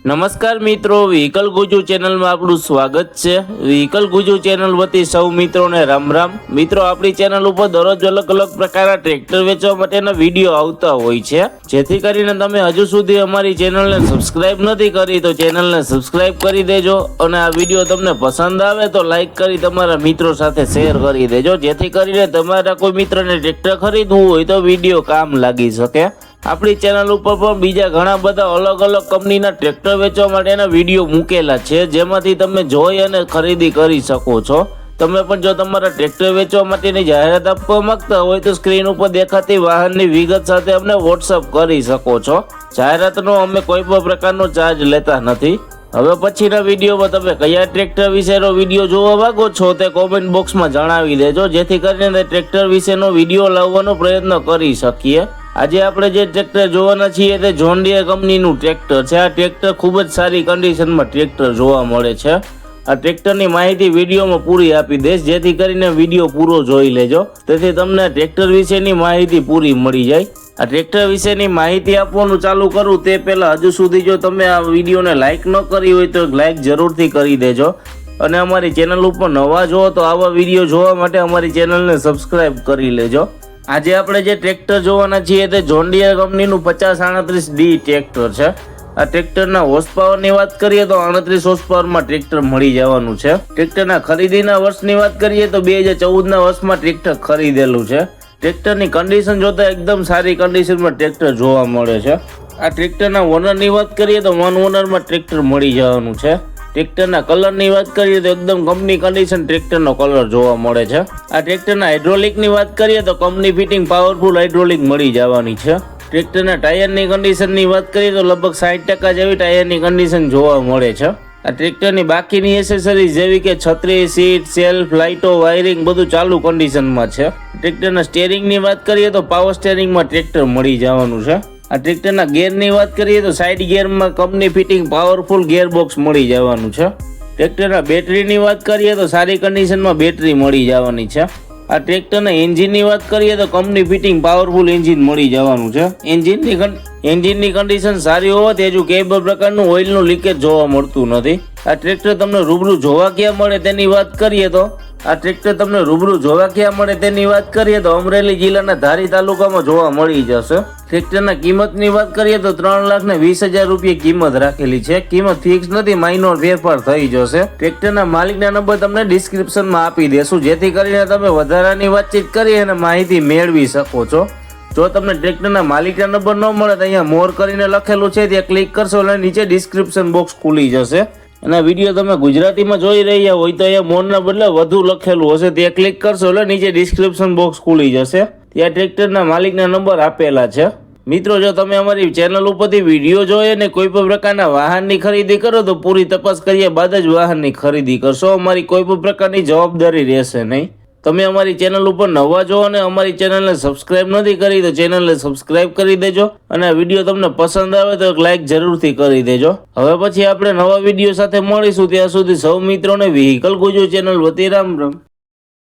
નમસ્કાર મિત્રો, વ્હીકલ ગુજુ ચેનલમાં આપણું સ્વાગત છે। વ્હીકલ ગુજુ ચેનલ વતી સૌ મિત્રોને રામ રામ। મિત્રો, આપણી ચેનલ ઉપર દરરોજ અલગ અલગ પ્રકારના ટ્રેક્ટર વેચવા માટેના વિડીયો આવતા હોય છે, જેથી કરીને તમે હજુ સુધી અમારી ચેનલને સબસ્ક્રાઇબ નથી કરી તો ચેનલને સબસ્ક્રાઇબ કરી દેજો અને આ વિડીયો તમને પસંદ આવે તો લાઈક કરી તમારા મિત્રો સાથે શેર કરી દેજો, જેથી કરીને તમારા કોઈ મિત્રને ટ્રેક્ટર ખરીદવું હોય તો વિડીયો કામ લાગી શકે। આપણી ચેનલ ઉપર પણ બીજા ઘણા બધા અલગ અલગ કંપનીના ટ્રેક્ટર વેચવા માટેના વિડીયો મૂકેલા છે, જેમાંથી તમે જોઈ અને ખરીદી કરી શકો છો। તમે પણ જો તમારા ટ્રેક્ટર વેચવા માટેની જાહેરાત આપવા માંગતા હોય તો સ્ક્રીન ઉપર દેખાતી વાહનની વિગત સાથે અમને વોટ્સઅપ કરી શકો છો। જાહેરાતનો અમે કોઈ પણ પ્રકારનો ચાર્જ લેતા નથી। હવે પછીના વિડીયોમાં તમે કયા ટ્રેક્ટર વિશેનો વિડીયો જોવા માંગો છો તે કોમેન્ટ બોક્સમાં જણાવી દેજો, જેથી કરીને ટ્રેક્ટર વિશેનો વિડીયો લાવવાનો પ્રયત્ન કરી શકીએ। આજે આપણે જે ટ્રેક્ટર જોવાના છીએ તે જોન ડીયર કંપનીનું ટ્રેક્ટર છે। આ ટ્રેક્ટર ખૂબ જ સારી કન્ડિશનમાં ટ્રેક્ટર જોવા મળે છે। આ ટ્રેક્ટરની માહિતી વિડીયોમાં પૂરી આપી દઈશ, જેથી કરીને વિડીયો પૂરો જોઈ લેજો, તેથી તમને ટ્રેક્ટર વિશેની માહિતી પૂરી મળી જાય। આ ટ્રેક્ટર વિશેની માહિતી આપવાનું ચાલુ કરું તે પહેલાં હજુ સુધી જો તમે આ વિડીયોને લાઇક ન કરી હોય તો લાઇક જરૂરથી કરી દેજો અને અમારી ચેનલ ઉપર નવા જો તો આવા વિડીયો જોવા માટે અમારી ચેનલને સબસ્ક્રાઇબ કરી લેજો। આજે આપણે જે ટ્રેક્ટર જોવાના છીએ તે જોન ડીયર કંપનીનું 5038D ટ્રેક્ટર છે। આ ટ્રેક્ટરના હોર્સ પાવરની વાત કરીએ તો 38 હોર્સ પાવરમાં ટ્રેક્ટર મળી જવાનું છે। ટ્રેક્ટરના ખરીદીના વર્ષની વાત કરીએ તો 2014ના વર્ષમાં ટ્રેક્ટર ખરીદેલું છે। ટ્રેક્ટરની કન્ડિશન જોતા એકદમ સારી કન્ડિશનમાં ટ્રેક્ટર જોવા મળે છે। આ ટ્રેક્ટરના ઓનરની વાત કરીએ તો વન ઓનરમાં ટ્રેક્ટર મળી જવાનું છે। ટ્રેક્ટરના કલરની વાત કરીએ તો એકદમ કંપની કન્ડિશન ટ્રેક્ટરનો કલર જોવા મળે છે। આ ટ્રેક્ટરના હાઇડ્રોલિકની વાત કરીએ તો કંપની ફિટિંગ પાવરફુલ હાઇડ્રોલિક મળી જવાની છે। ટ્રેક્ટરના ટાયરની કન્ડિશનની વાત કરીએ તો લગભગ 60% જેવી ટાયરની કન્ડિશન જોવા મળે છે। આ ટ્રેક્ટરની બાકીની એસેસરીઝ જેવી કે છત્રી, સીટ, સેલ્ફ, લાઇટો, વાયરિંગ બધું ચાલુ કન્ડિશનમાં છે। ટ્રેક્ટરના સ્ટીયરિંગની વાત કરીએ તો પાવર સ્ટીયરિંગમાં ટ્રેક્ટર મળી જવાનું છે। આ ટ્રેક્ટરના ગેરની વાત કરીએ તો સાઇડ ગેરમાં company fitting powerful gear box મળી જવાનું છે। ટ્રેક્ટરના બેટરીની વાત કરીએ તો સારી કન્ડિશનમાં બેટરી મળી જવાની છે। આ ટ્રેક્ટરના એન્જિનની વાત કરીએ તો કંપની ફિટિંગ પાવરફુલ એન્જિન મળી જવાનું છે। એન્જિનની કન્ડિશન સારી હોવાથી હજુ કોઈ પણ પ્રકારનું ઓઇલનું લીકેજ જોવા મળતું નથી। આ ટ્રેક્ટર તમને રૂબરૂ જોવા ક્યાં મળે તેની વાત કરીએ તો અમરેલી જિલ્લાના ધારી તાલુકામાં જોવા મળી જશે। ટ્રેક્ટરના કિંમતની વાત કરીએ તો 3,20,000 રૂપિયા કિંમત રાખેલી છે। કિંમત ફિક્સ નથી, માઇનોર ફેરફાર થઈ જશે। ટ્રેક્ટરના માલિકના નંબર તમને ડિસ્ક્રિપ્શનમાં આપી દેશું, જેથી કરીને તમે વધારાની વાતચીત કરી અને માહિતી મેળવી શકો છો। જો તમને ટ્રેક્ટરના માલિકના નંબર ન મળે તો અહીંયા મોર કરીને લખેલું છે, ત્યાં ક્લિક કરશો એટલે નીચે ડિસ્ક્રિપ્શન બોક્સ ખુલી જશે અને વિડીયો તમે ગુજરાતીમાં જોઈ રહ્યા હોય તો અહીંયા મોરના બદલે વધુ લખેલું હશે, ત્યાં ક્લિક કરશો એટલે નીચે ડિસ્ક્રિપ્શન બોક્સ ખુલી જશે, ત્યાં ટ્રેક્ટરના માલિકના નંબર આપેલા છે। મિત્રો, જો તમે અમારી ચેનલ ઉપરથી વિડીયો જોઈએ અને કોઈ પણ પ્રકારના વાહનની ખરીદી કરો તો પૂરી તપાસ કર્યા બાદ જ વાહનની ખરીદી કરશો। અમારી કોઈ પણ પ્રકારની જવાબદારી રહેશે નહીં। તમે અમારી ચેનલ ઉપર નવા છો અને અમારી ચેનલને સબસ્ક્રાઇબ નથી કરી તો ચેનલને સબસ્ક્રાઇબ કરી દેજો અને આ વિડીયો તમને પસંદ આવે તો એક લાઇક જરૂરથી કરી દેજો। હવે પછી આપણે નવા વિડીયો સાથે મળીશું, ત્યાં સુધી સૌ મિત્રોને વ્હીકલ ગુજુ ચેનલ વતી રામ રામ।